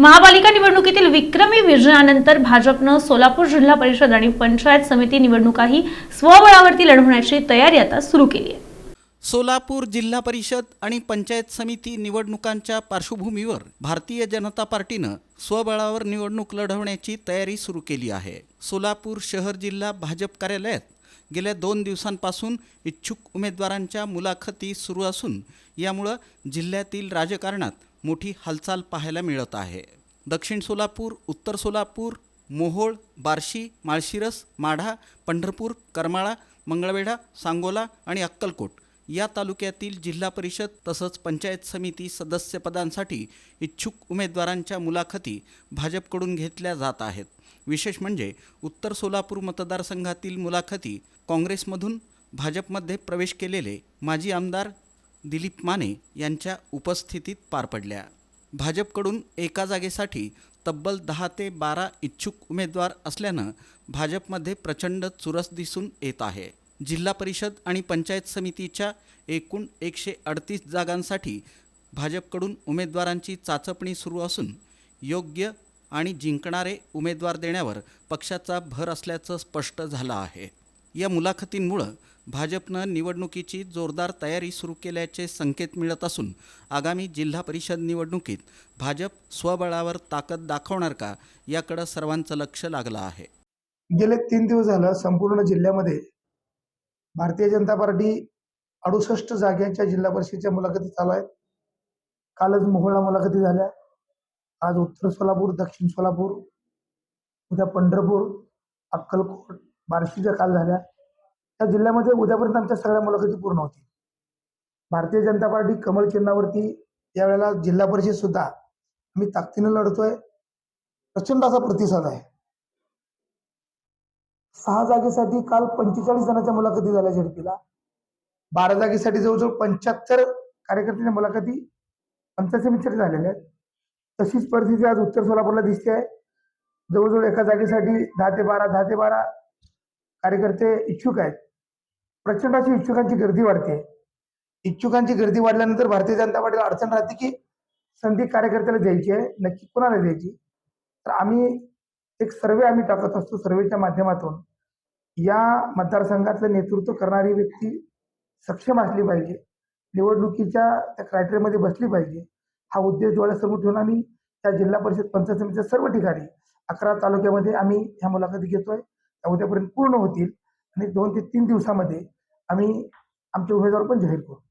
महापालिका निवडणुकीतील विक्रमी विजयानंतर भाजपनं सोलापूर जिल्हा परिषद आणि पंचायत समिती निवडणुकाही स्वबळावरती लढवण्याची तयारी आता सुरू केली आहे। सोलापूर जिल्हा परिषद आणि पंचायत समिती निवडणुकांच्या पार्श्वभूमीवर भारतीय जनता पार्टीनं स्वबळावर निवडणूक लढवण्याची तयारी सुरू केली आहे। सोलापूर शहर जिल्हा भाजप कार्यालयात गेल्या 2 दिवसांपासून इच्छुक उमेदवारांच्या मुलाखती सुरू असून यामुळे जिल्ह्यातील राजकारणात मोठी हालचाल पाहायला मिळत आहे। दक्षिण सोलापूर, उत्तर सोलापूर, मोहोळ, बार्शी, माळशिरस, माढा, पंढरपूर, करमाळा, मंगळवेढा, सांगोला आणि अक्कलकोट या तालुक्यातील जिल्हा परिषद तसंच पंचायत समिती सदस्यपदांसाठी इच्छुक उमेदवारांच्या मुलाखती भाजपकडून घेतल्या जात आहेत। विशेष म्हणजे उत्तर सोलापूर मतदारसंघातील मुलाखती काँग्रेसमधून भाजपमध्ये प्रवेश केलेले माजी आमदार दिलीप माने यांच्या उपस्थितीत पार पडल्या। भाजपकडून एका जागेसाठी तब्बल 10 ते 12 इच्छुक उमेदवार असल्यानं भाजपमध्ये प्रचंड चुरस दिसून येत आहे। जिल्हा परिषद आणि पंचायत समितीच्या एकूण 138 जागांसाठी भाजपकडून उमेदवारांची चाचपणी सुरू असून योग्य आणि जिंकणारे उमेदवार देण्यावर पक्षाचा भर असल्याचं स्पष्ट झालं आहे। या मुलाखतींमुळं भाजपनं निवडणुकीची जोरदार तयारी सुरू केल्याचे संकेत मिळत असून आगामी जिल्हा परिषद निवडणुकीत भाजप स्वबळावर ताकद दाखवणार का याकडे सर्वांचं लक्ष लागलं आहे। गेले 3 दिवस झालं संपूर्ण जिल्ह्यामध्ये भारतीय जनता पार्टी 68 जागेच्या जिल्हा परिषदेच्या मुलाखती चालू आहेत। कालच मोहोळला मुलाखती झाल्या, आज उत्तर सोलापूर, दक्षिण सोलापूर, उद्या पंढरपूर, अक्कलकोट, बार्शीच्या काल झाल्या। त्या जिल्ह्यामध्ये उद्यापर्यंत आमच्या सगळ्या मुलाखती पूर्ण होतील। भारतीय जनता पार्टी कमळ चिन्हावरती यावेळेला जिल्हा परिषद सुद्धा आम्ही ताकदीने लढतोय। प्रचंड असा प्रतिसाद आहे। 6 जागेसाठी काल 45 जणांच्या मुलाखती झाल्या झेडपीला। 12 जागेसाठी जवळजवळ 75 कार्यकर्त्यांच्या मुलाखती पंचायत समितीसाठी झालेल्या आहेत। तशीच परिस्थिती आज उत्तर सोलापूरला दिसते आहे। जवळजवळ एका जागेसाठी 10 ते 12 कार्यकर्ते इच्छुक आहेत। प्रचंड अशी इच्छुकांची गर्दी वाढते। इच्छुकांची गर्दी वाढल्यानंतर भारतीय जनता पार्टीला अडचण राहते की संधी कार्यकर्त्याला द्यायची आहे, नक्की कोणाला द्यायची। तर आम्ही एक सर्वे टाकत असतो। सर्वेच्या माध्यमातून या मतदारसंघातलं नेतृत्व करणारी व्यक्ती सक्षम असली पाहिजे, निवडणुकीच्या त्या क्रायटेरियामध्ये बसली पाहिजे। हा उद्देश डोळ्यासमोर ठेवून आम्ही त्या जिल्हा परिषद पंचायत समितीच्या सर्व ठिकाणी 11 तालुक्यामध्ये आम्ही ह्या मुलाखती घेतोय। त्या उद्यापर्यंत पूर्ण होतील आणि 2 ते 3 दिवसामध्ये आम्ही आमचे उमेदवार पण जाहीर करू।